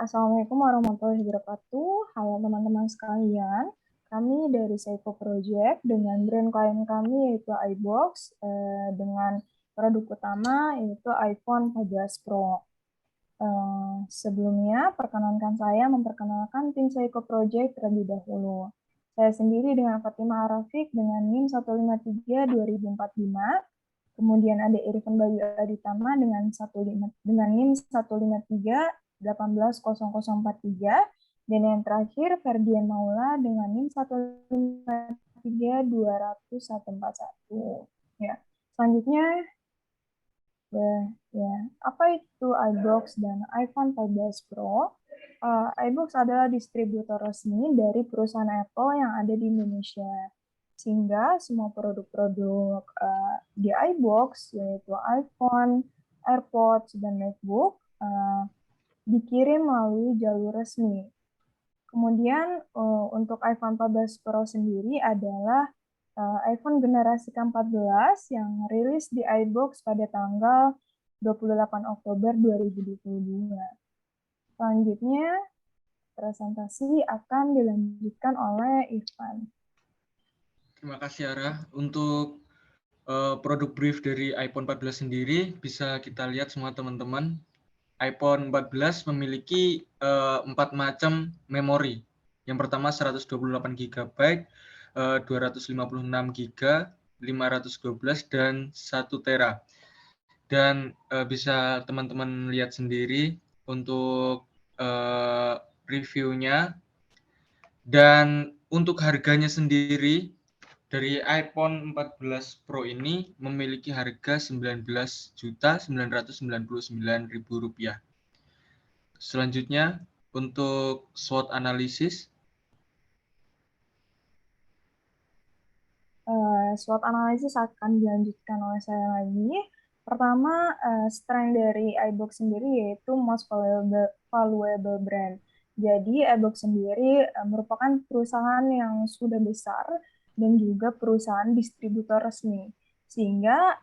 Assalamualaikum warahmatullahi wabarakatuh. Halo teman-teman sekalian. Kami dari Seiko Project dengan brand klien kami yaitu iBox dengan produk utama yaitu iPhone 14 Pro. Sebelumnya, perkenankan saya memperkenalkan tim Seiko Project terlebih dahulu. Saya sendiri dengan Fatimah Arafiq dengan NIM 153-2045. Kemudian ada Irfan Bayu Aditama dengan NIM 153-180043. Dan yang terakhir Ferdian Maula dengan NIM 153-200-141. Ya. Selanjutnya, ya, apa itu iBox dan iPhone 14 Pro? iBox adalah distributor resmi dari perusahaan Apple yang ada di Indonesia. Sehingga semua produk-produk di iBox, yaitu iPhone, AirPods, dan MacBook, dikirim melalui jalur resmi. Kemudian untuk iPhone 14 Pro sendiri adalah iPhone generasi ke-14 yang rilis di iBox pada tanggal 28 Oktober 2022. Selanjutnya, presentasi akan dilanjutkan oleh Irfan. Terima kasih, Ara. Untuk produk brief dari iPhone 14 sendiri, bisa kita lihat semua teman-teman. iPhone 14 memiliki 4 macam memori. Yang pertama 128 GB, 256 GB, 512, dan 1 Tera. Dan bisa teman-teman lihat sendiri untuk reviewnya. Dan untuk harganya sendiri, dari iPhone 14 Pro ini memiliki harga Rp19.999.000. Selanjutnya, untuk SWOT analisis. SWOT analisis akan dilanjutkan oleh saya lagi. Pertama, strength dari iBox sendiri yaitu most valuable brand. Jadi iBox sendiri merupakan perusahaan yang sudah besar dan juga perusahaan distributor resmi. Sehingga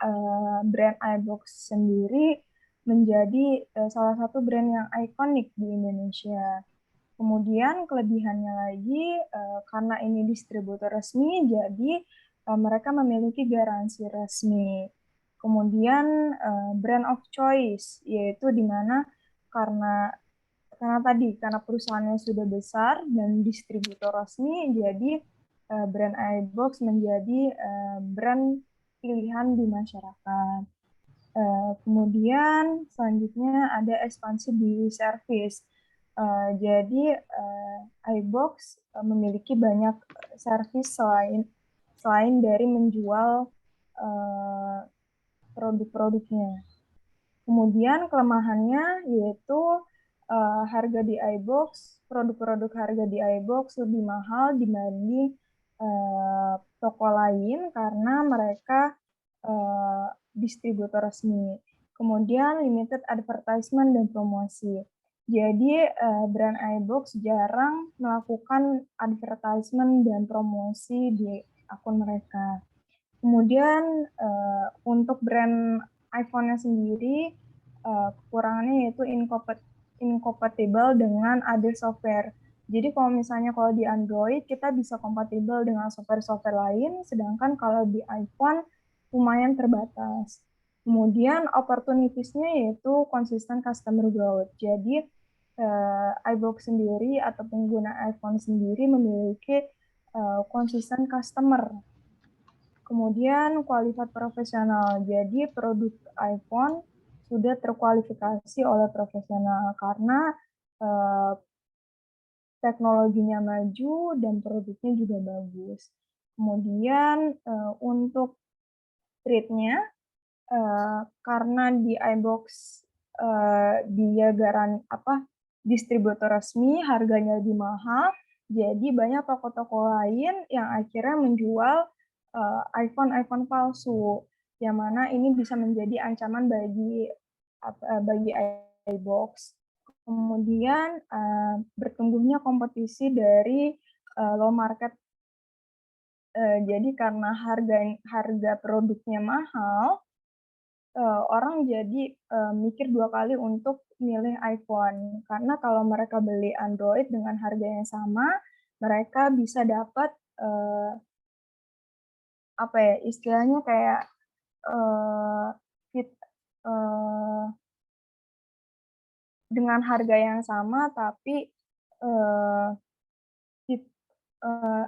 brand iBox sendiri menjadi salah satu brand yang ikonik di Indonesia. Kemudian kelebihannya lagi, karena ini distributor resmi, jadi mereka memiliki garansi resmi. Kemudian brand of choice, yaitu di mana karena karena perusahaannya sudah besar dan distributor resmi, jadi brand iBox menjadi brand pilihan di masyarakat. Kemudian selanjutnya ada ekspansi di service. Jadi iBox memiliki banyak service selain dari menjual produk-produknya. Kemudian kelemahannya yaitu harga di iBox, produk-produk harga di iBox lebih mahal dibanding toko lain karena mereka distributor resmi. Kemudian limited advertisement dan promosi. Jadi brand iBox jarang melakukan advertisement dan promosi di akun mereka. Kemudian untuk brand iPhone-nya sendiri kekurangannya yaitu incompatible dengan other software. Jadi kalau misalnya kalau di Android kita bisa kompatibel dengan software-software lain, sedangkan kalau di iPhone lumayan terbatas. Kemudian opportunities-nya yaitu konsisten customer growth. Jadi iBox sendiri atau pengguna iPhone sendiri memiliki konsisten customer. Kemudian kualitas profesional. Jadi produk iPhone sudah terkualifikasi oleh profesional karena teknologinya maju dan produknya juga bagus. Kemudian untuk rate-nya, karena di iBox dia distributor resmi, harganya lebih mahal, jadi banyak toko-toko lain yang akhirnya menjual iPhone palsu, yang mana ini bisa menjadi ancaman bagi iBox. Kemudian bertumbuhnya kompetisi dari low market. Jadi karena harga produknya mahal, orang jadi mikir 2 kali untuk milih iPhone. Karena kalau mereka beli Android dengan harga yang sama, mereka bisa dapat, apa ya, istilahnya kayak, eee, fit eee, dengan harga yang sama tapi, eee, fit eee,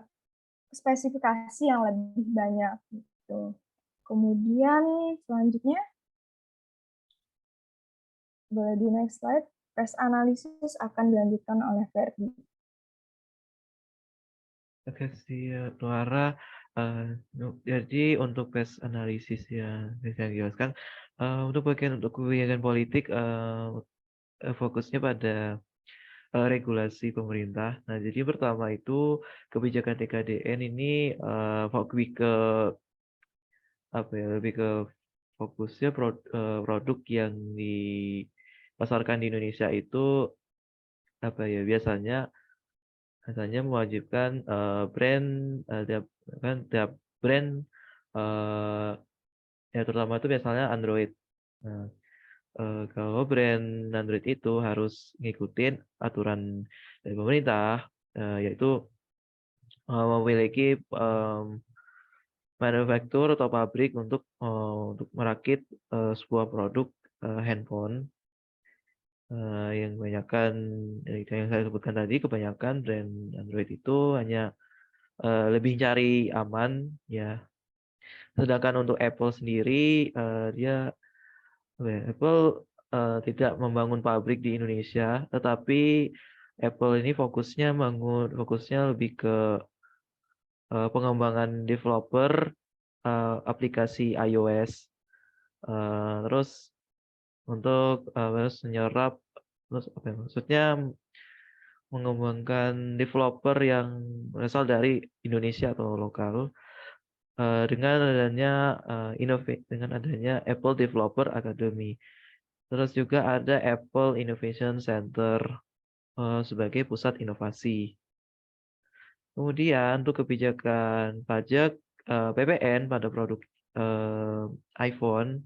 spesifikasi yang lebih banyak gitu. Kemudian selanjutnya, boleh di next slide, tes analisis akan dilanjutkan oleh Ferdi. Oke sih, Nuara, jadi untuk tes analisis yang bisa dijelaskan, untuk bagian untuk kebijakan politik, fokusnya pada regulasi pemerintah. Nah, jadi pertama itu kebijakan TKDN ini lebih ke apa ya, lebih ke fokusnya produk yang dipasarkan di Indonesia itu apa ya, biasanya mewajibkan brand tiap kan tiap brand eh ya terutama itu biasanya Android. Nah, kalau brand Android itu harus ngikutin aturan dari pemerintah, yaitu memiliki manufaktur atau pabrik untuk merakit sebuah produk handphone yang kebanyakan yang saya sebutkan tadi, kebanyakan brand Android itu hanya lebih cari aman ya. Sedangkan untuk Apple sendiri dia Apple tidak membangun pabrik di Indonesia, tetapi Apple ini fokusnya lebih ke pengembangan developer aplikasi iOS. Terus terus menyerap terus apa ya, maksudnya mengembangkan developer yang berasal dari Indonesia atau lokal dengan adanya Apple Developer Academy. Terus juga ada Apple Innovation Center sebagai pusat inovasi. Kemudian untuk kebijakan pajak PPN pada produk iPhone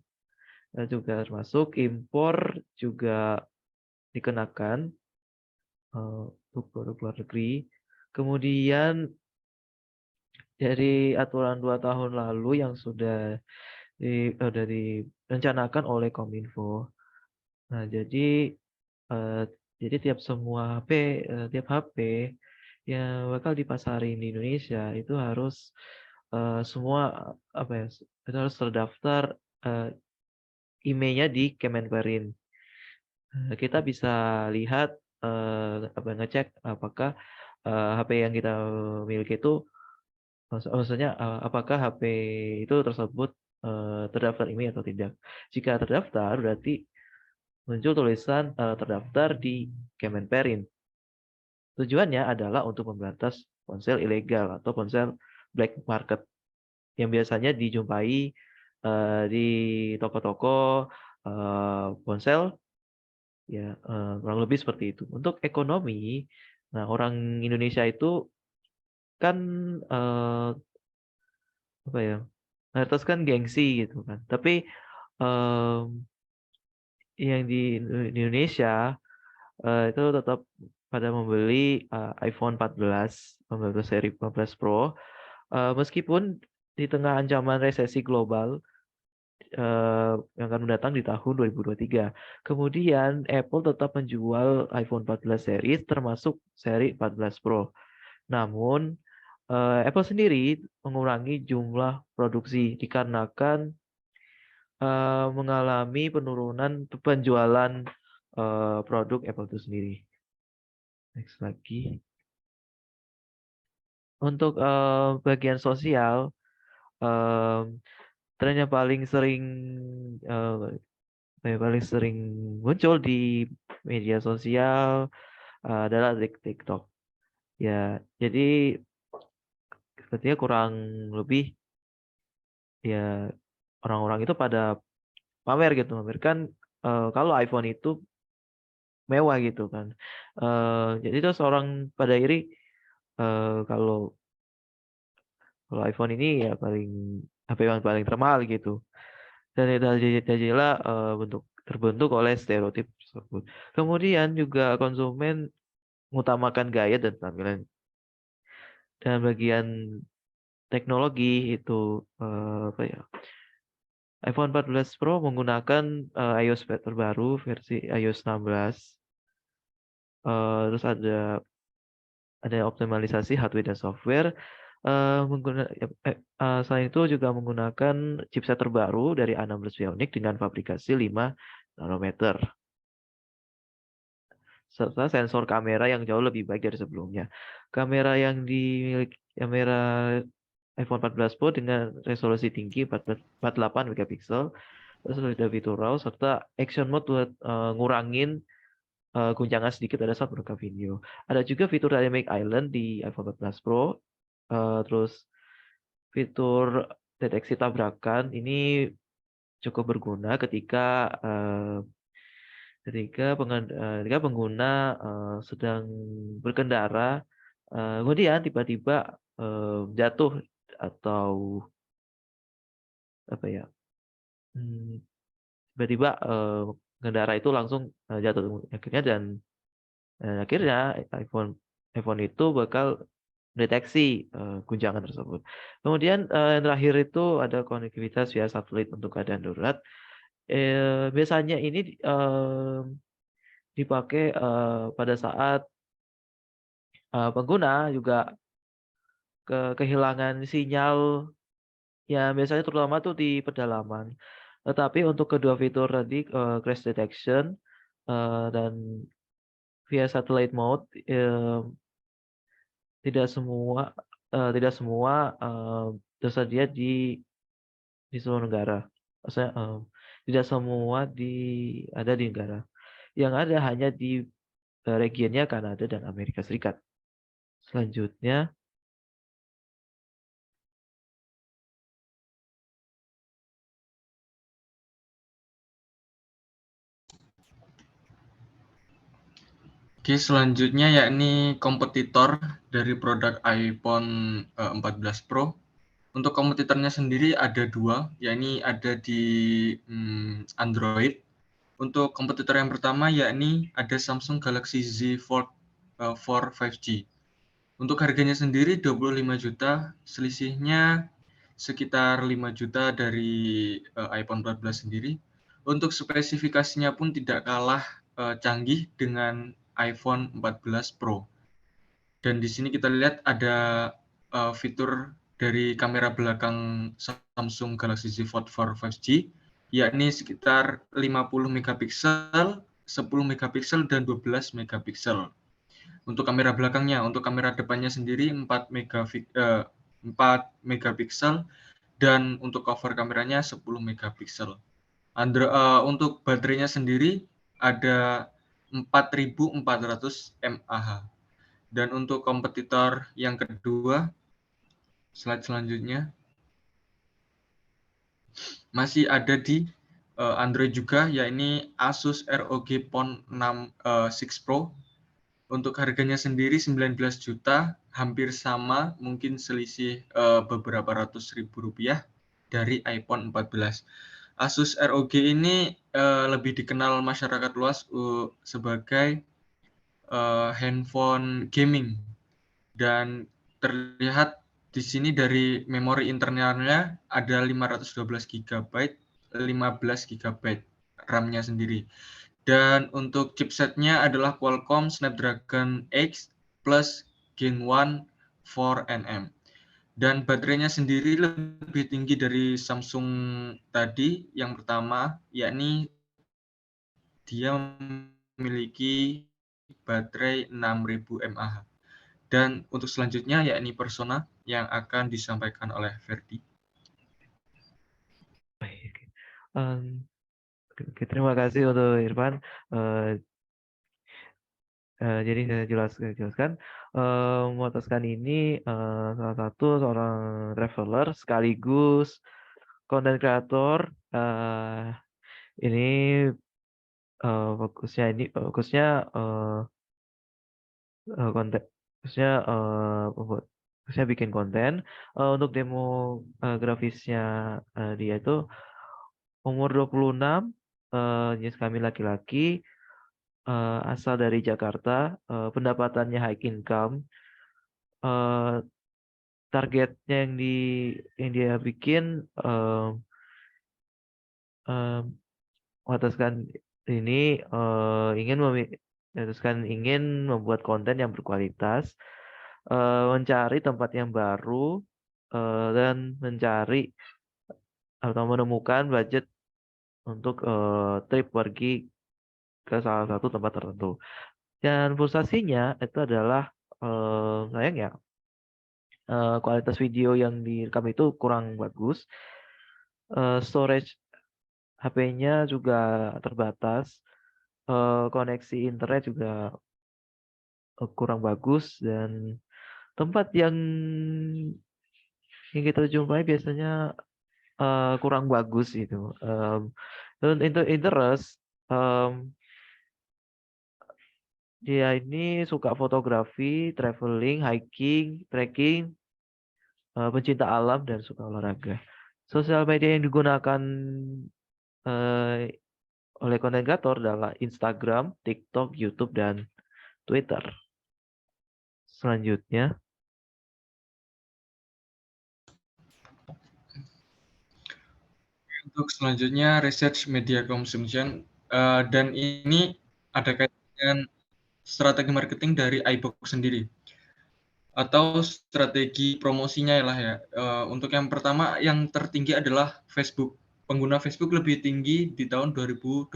juga termasuk impor juga dikenakan untuk produk luar negeri. Kemudian dari aturan 2 tahun lalu yang sudah direncanakan oleh Kominfo. Nah, eh, jadi tiap HP yang bakal dipasarin di Indonesia itu harus semua apa ya, itu harus terdaftar IMEI-nya di Kemenperin. Kita bisa lihat ngecek apakah HP yang kita miliki itu maksudnya apakah HP itu tersebut terdaftar IMEI atau tidak. Jika terdaftar berarti muncul tulisan terdaftar di Kemenperin. Tujuannya adalah untuk memberantas ponsel ilegal atau ponsel black market yang biasanya dijumpai di toko-toko ponsel ya kurang lebih seperti itu. Untuk ekonomi, nah orang Indonesia itu kan apa ya, atas kan gengsi gitu kan. Tapi yang di Indonesia itu tetap pada membeli iPhone 14 seri 14 Pro meskipun di tengah ancaman resesi global yang akan mendatang di tahun 2023. Kemudian Apple tetap menjual iPhone 14 series termasuk seri 14 Pro. Namun Apple sendiri mengurangi jumlah produksi dikarenakan mengalami penurunan penjualan produk Apple itu sendiri. Next lagi. Untuk bagian sosial, tren yang paling sering muncul di media sosial adalah TikTok. Ya, jadi sepertinya kurang lebih ya orang-orang itu pada pamer gitu, pamerkan kalau iPhone itu mewah gitu kan. Jadi terus orang pada iri kalau iPhone ini ya HP yang paling termahal gitu. dan adalah terbentuk oleh stereotip tersebut. Kemudian juga konsumen mengutamakan gaya dan tampilan. Dan bagian teknologi itu apa ya? iPhone 14 Pro menggunakan iOS terbaru versi iOS 16. Terus ada optimalisasi hardware dan software. Selain itu juga menggunakan chipset terbaru dari A16 Bionic dengan fabrikasi 5 nanometer serta sensor kamera yang jauh lebih baik dari sebelumnya. Kamera iPhone 14 Pro dengan resolusi tinggi 48 megapiksel, terus ada fitur RAW serta action mode buat ngurangin guncangan sedikit pada saat merekam video. Ada juga fitur Dynamic Island di iPhone 14 Pro. Terus fitur deteksi tabrakan ini cukup berguna ketika pengguna sedang berkendara, kemudian tiba-tiba jatuh atau apa ya, tiba-tiba pengendara itu langsung jatuh akhirnya iPhone itu bakal deteksi guncangan tersebut. Kemudian yang terakhir itu ada konektivitas via satelit untuk keadaan darurat. Biasanya ini dipakai pada saat pengguna juga kehilangan sinyal, ya biasanya terutama tuh di pedalaman. Tetapi untuk kedua fitur tadi crash detection dan via satellite mode tidak semua tersedia di seluruh negara. Maksudnya tidak semua ada di negara. Yang ada hanya di regionnya Kanada dan Amerika Serikat. Selanjutnya, Oke, selanjutnya yakni kompetitor dari produk iPhone 14 Pro. Untuk kompetitornya sendiri ada dua, yakni ada di Android. Untuk kompetitor yang pertama yakni ada Samsung Galaxy Z Fold 4 5G. Untuk harganya sendiri 25 juta, selisihnya sekitar 5 juta dari iPhone 14 sendiri. Untuk spesifikasinya pun tidak kalah canggih dengan iPhone 14 Pro. Dan di sini kita lihat ada fitur dari kamera belakang Samsung Galaxy Z Fold 4 5G, yakni sekitar 50 megapiksel, 10 megapiksel, dan 12 megapiksel. Untuk kamera belakangnya, untuk kamera depannya sendiri 4 megapiksel, dan untuk cover kameranya 10 megapiksel. Untuk baterainya sendiri ada 4400 mAh. Dan untuk kompetitor yang kedua, slide selanjutnya, masih ada di Android juga, yakni Asus ROG Phone 6 Pro. Untuk harganya sendiri 19 juta, hampir sama, mungkin selisih beberapa ratus ribu rupiah dari iPhone 14. Asus ROG ini lebih dikenal masyarakat luas sebagai handphone gaming, dan terlihat di sini dari memori internalnya ada 512 GB, 15 GB RAM-nya sendiri. Dan untuk chipsetnya adalah Qualcomm Snapdragon X plus Gen 1 4nm. Dan baterainya sendiri lebih tinggi dari Samsung tadi yang pertama, yakni dia memiliki baterai 6000 mAh. Dan untuk selanjutnya yakni Persona yang akan disampaikan oleh Ferdi. Terima kasih untuk Irfan. Jadi saya jelaskan, Motovscan ini salah satu seorang traveler sekaligus content creator. Ini fokusnya konten, fokusnya bikin konten. Untuk demo grafisnya dia itu umur 26, jenis kelamin laki-laki, asal dari Jakarta, pendapatannya high income, targetnya yang dia bikin mengatakan ini ingin membuat konten yang berkualitas, mencari tempat yang baru, dan mencari atau menemukan budget untuk trip pergi ke salah satu tempat tertentu. Dan frustasinya itu adalah sayang ya, kualitas video yang direkam itu kurang bagus, storage HP-nya juga terbatas, koneksi internet juga kurang bagus, dan tempat yang kita jumpai biasanya kurang bagus gitu. Dan interest, dia ini suka fotografi, traveling, hiking, trekking, pencinta alam, dan suka olahraga. Sosial media yang digunakan oleh konten kreator adalah Instagram, TikTok, YouTube, dan Twitter. Selanjutnya, Untuk selanjutnya research media consumption, dan ini ada kaitan dengan strategi marketing dari iBook sendiri atau strategi promosinya lah ya. Untuk yang pertama yang tertinggi adalah Facebook. Pengguna Facebook lebih tinggi di tahun 2022.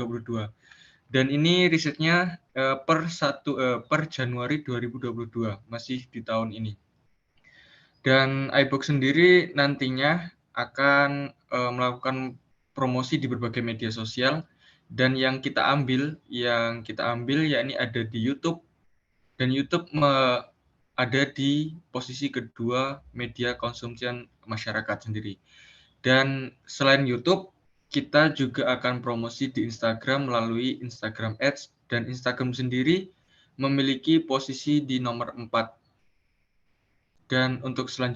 Dan ini risetnya per Januari 2022, masih di tahun ini. Dan iBook sendiri nantinya akan melakukan promosi di berbagai media sosial, dan yang kita ambil yakni ada di YouTube, dan YouTube ada di posisi kedua media konsumsi masyarakat sendiri. Dan selain YouTube, kita juga akan promosi di Instagram melalui Instagram Ads, dan Instagram sendiri memiliki posisi di nomor 4. Dan untuk slide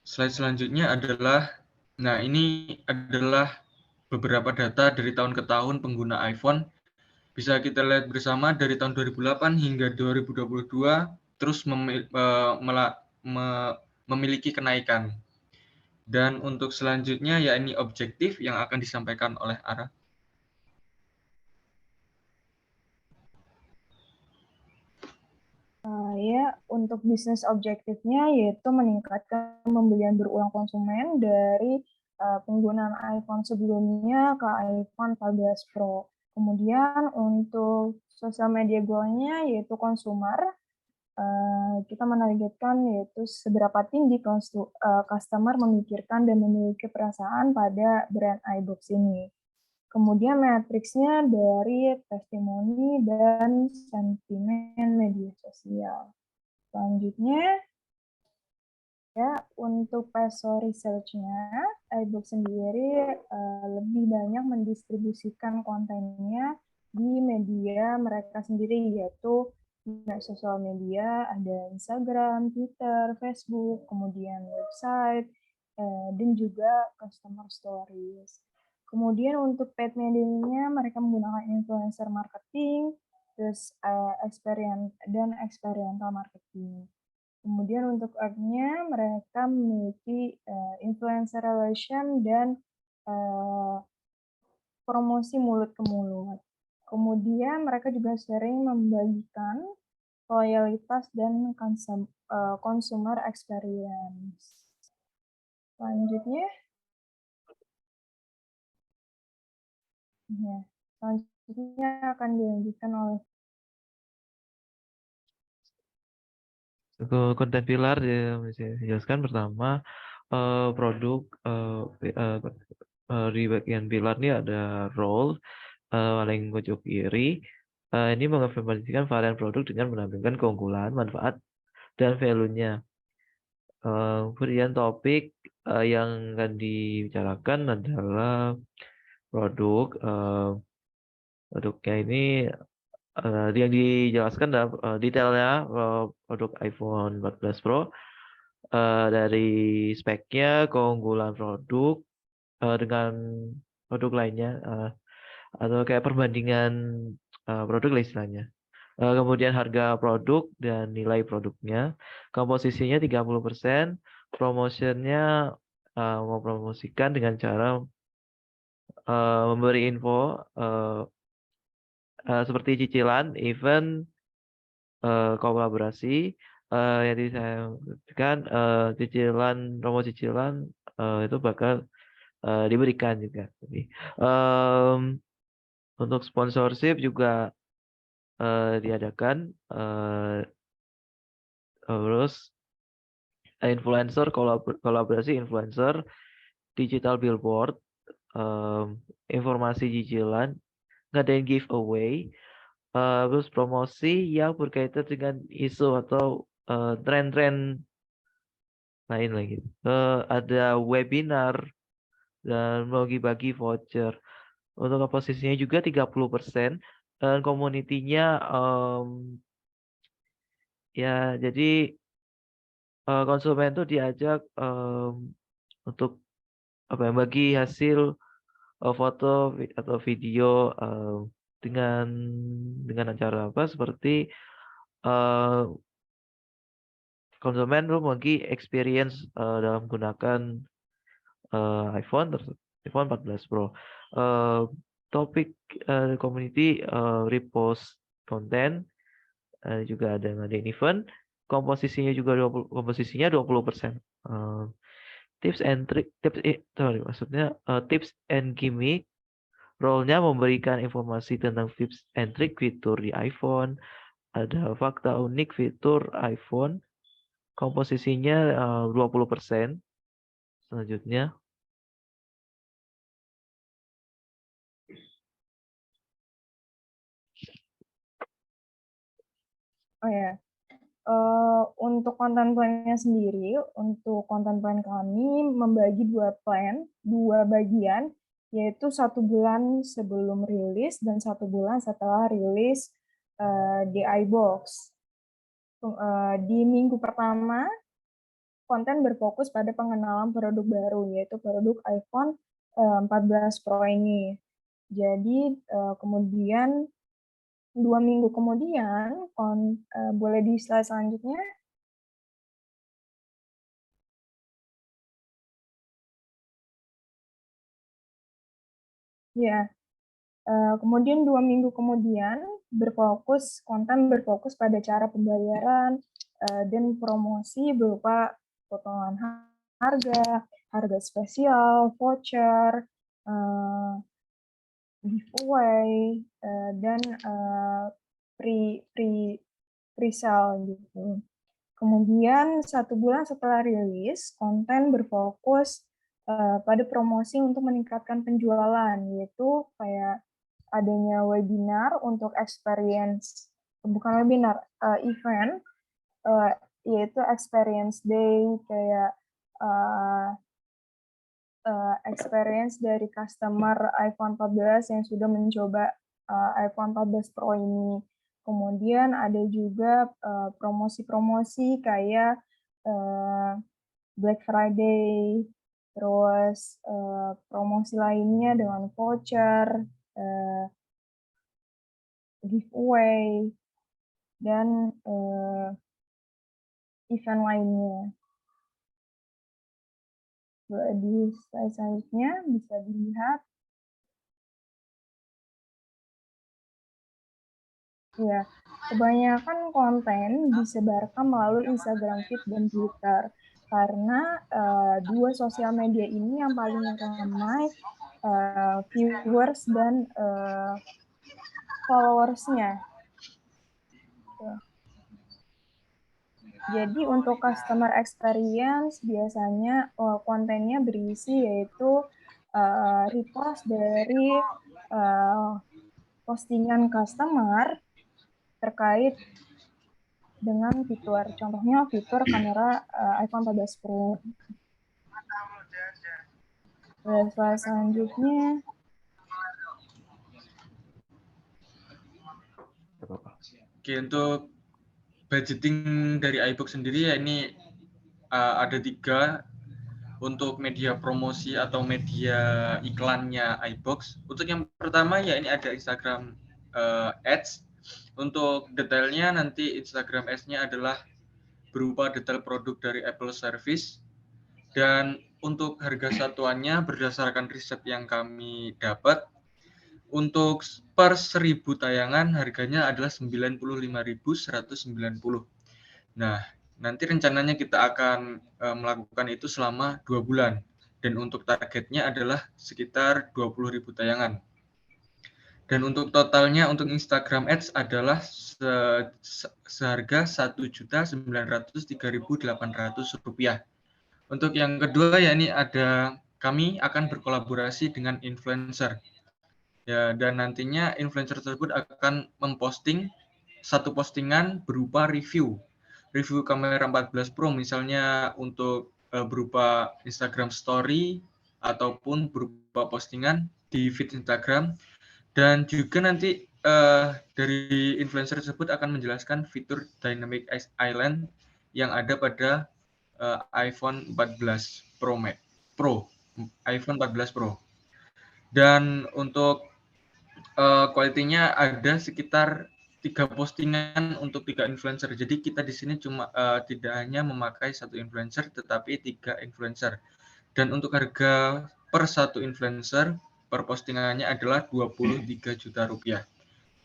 selanjutnya adalah, nah ini adalah beberapa data dari tahun ke tahun pengguna iPhone. Bisa kita lihat bersama dari tahun 2008 hingga 2022 terus memiliki kenaikan. Dan untuk selanjutnya ya ini objektif yang akan disampaikan oleh Ara. Ya, untuk bisnis objektifnya yaitu meningkatkan pembelian berulang konsumen dari penggunaan iPhone sebelumnya ke iPhone 14 Pro. Kemudian untuk sosial media goal-nya yaitu consumer, kita menargetkan yaitu seberapa tinggi customer memikirkan dan memiliki perasaan pada brand iBox ini. Kemudian matriksnya dari testimoni dan sentimen media sosial. Selanjutnya, ya untuk PESO research-nya, iBook sendiri lebih banyak mendistribusikan kontennya di media mereka sendiri, yaitu sosial media, ada Instagram, Twitter, Facebook, kemudian website, dan juga customer stories. Kemudian untuk paid media-nya, mereka menggunakan influencer marketing, terus experiential marketing. Kemudian untuk earn-nya, mereka memiliki influencer relation dan promosi mulut ke mulut. Kemudian mereka juga sering membagikan loyalitas dan consumer experience. Selanjutnya, akan dilanjutkan oleh konten pilar yang bisa dijelaskan pertama, produk di bagian pilar ini ada role, paling pojok kiri. Ini menginformasikan varian produk dengan menampilkan keunggulan, manfaat, dan value-nya. Kemudian topik yang akan dibicarakan adalah produk. Produknya ini yang dijelaskan dalam detailnya produk iPhone 14 Pro, dari speknya, keunggulan produk, dengan produk lainnya, atau kayak perbandingan produk lah istilahnya. Kemudian harga produk dan nilai produknya, komposisinya 30%, promotionnya mempromosikan dengan cara memberi info seperti cicilan, event, kolaborasi, yang tadi saya sebutkan, cicilan, promo cicilan itu bakal diberikan juga. Jadi, untuk sponsorship juga diadakan, terus influencer, kolaborasi influencer, digital billboard, informasi cicilan, ngadain giveaway, terus promosi yang berkaitan dengan isu atau tren-tren lain lagi. Ada webinar dan bagi-bagi voucher. Untuk posisinya juga 30%, dan community-nya ya jadi konsumen tuh diajak untuk bagi hasil foto atau video dengan acara seperti konsumen tuh bagi experience dalam menggunakan iPhone 14 Pro. Topik community repost konten, juga ada ngadain event, komposisinya 20%. Tips and trick, tips and gimmick, role-nya memberikan informasi tentang tips and trick fitur di iPhone, ada fakta unik fitur iPhone, komposisinya 20%. Selanjutnya, Oh ya, untuk konten plan-nya sendiri, untuk konten plan kami membagi dua bagian, yaitu 1 bulan sebelum rilis dan 1 bulan setelah rilis di iBox. Di minggu pertama, konten berfokus pada pengenalan produk baru, yaitu produk iPhone 14 Pro ini. Jadi kemudian 2 minggu kemudian, boleh di slide selanjutnya. Ya, kemudian 2 minggu kemudian konten berfokus pada cara pembayaran dan promosi berupa potongan harga spesial, voucher, giveaway, dan pre-sale gitu. Kemudian 1 bulan setelah rilis, konten berfokus pada promosi untuk meningkatkan penjualan, yaitu kayak adanya webinar untuk experience, bukan webinar, event, yaitu experience day, kayak experience dari customer iPhone 14 yang sudah mencoba iPhone 14 Pro ini. Kemudian ada juga promosi-promosi kayak Black Friday, terus promosi lainnya dengan voucher, giveaway, dan event lainnya. Di slide selanjutnya bisa dilihat. Ya, kebanyakan konten disebarkan melalui Instagram Feed dan Twitter karena dua sosial media ini yang paling ramai viewers dan followers-nya. Jadi untuk customer experience biasanya kontennya berisi yaitu repost dari postingan customer terkait dengan fitur. Contohnya fitur kamera iPhone 14 Pro. Slide selanjutnya. Oke, untuk budgeting dari iBox sendiri ya ini ada 3. untuk media promosi atau media iklannya iBox. Untuk yang pertama ya ini ada Instagram Ads. Untuk detailnya nanti Instagram Ads-nya adalah berupa detail produk dari Apple Service. Dan untuk harga satuannya berdasarkan riset yang kami dapat, untuk per 1000 tayangan harganya adalah 95.190. Nah, nanti rencananya kita akan melakukan itu selama 2 bulan. Dan untuk targetnya adalah sekitar 20.000 tayangan. Dan untuk totalnya untuk Instagram Ads adalah seharga Rp1.903.800. Untuk yang kedua ya ini ada kami akan berkolaborasi dengan influencer. Ya, dan nantinya influencer tersebut akan memposting satu postingan berupa review kamera 14 Pro misalnya untuk berupa Instagram Story ataupun berupa postingan di feed Instagram, dan juga nanti dari influencer tersebut akan menjelaskan fitur Dynamic Island yang ada pada iPhone 14 Pro, iPhone 14 Pro. Dan untuk kualitinya ada sekitar 3 postingan untuk 3 influencer. Jadi kita di sini cuma tidak hanya memakai satu influencer, tetapi 3 influencer. Dan untuk harga per satu influencer per postingannya adalah Rp23 juta.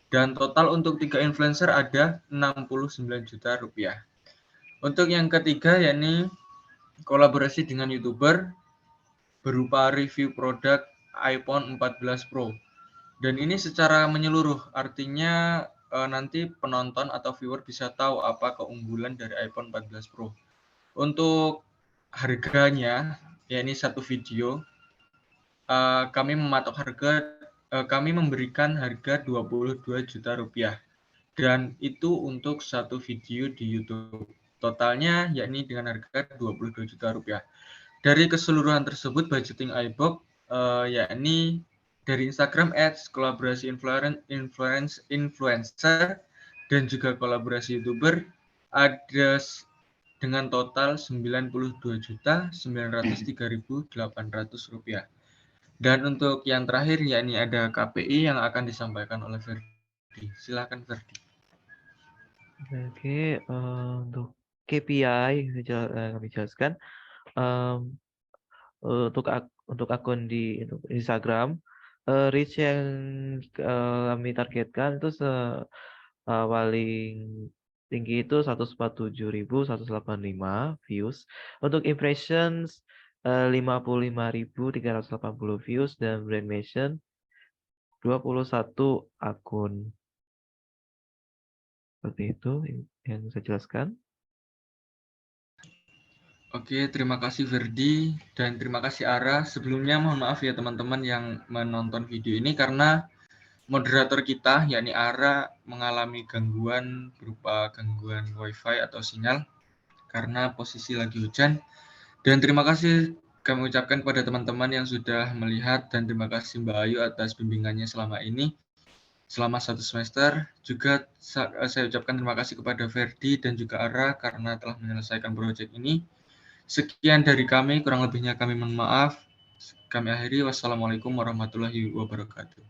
Dan total untuk 3 influencer ada Rp69 juta. Untuk yang ketiga yakni kolaborasi dengan YouTuber berupa review produk iPhone 14 Pro. Dan ini secara menyeluruh, artinya nanti penonton atau viewer bisa tahu apa keunggulan dari iPhone 14 Pro. Untuk harganya, ya ini satu video, kami mematok harga, kami memberikan harga Rp22 juta. Dan itu untuk satu video di YouTube. Totalnya yakni dengan harga Rp22 juta. Dari keseluruhan tersebut, budgeting iBox yakni dari Instagram Ads, kolaborasi influencer, dan juga kolaborasi YouTuber ada dengan total Rp92.903.800. Dan untuk yang terakhir yakni ada KPI yang akan disampaikan oleh Ferdi. Silakan Ferdi. Oke, untuk KPI kami jelaskan. Untuk akun di Instagram, reach yang kami targetkan itu paling tinggi itu 147.185 views. Untuk impressions 55.380 views dan brand mention 21 akun. Seperti itu yang saya jelaskan. Oke, terima kasih Ferdi dan terima kasih Ara. Sebelumnya mohon maaf ya teman-teman yang menonton video ini karena moderator kita yakni Ara mengalami gangguan berupa gangguan WiFi atau sinyal karena posisi lagi hujan. Dan terima kasih kami ucapkan kepada teman-teman yang sudah melihat dan terima kasih Mbak Ayu atas bimbingannya selama ini. Selama 1 semester, juga saya ucapkan terima kasih kepada Ferdi dan juga Ara karena telah menyelesaikan proyek ini. Sekian dari kami, kurang lebihnya kami mohon maaf. Kami akhiri, wassalamualaikum warahmatullahi wabarakatuh.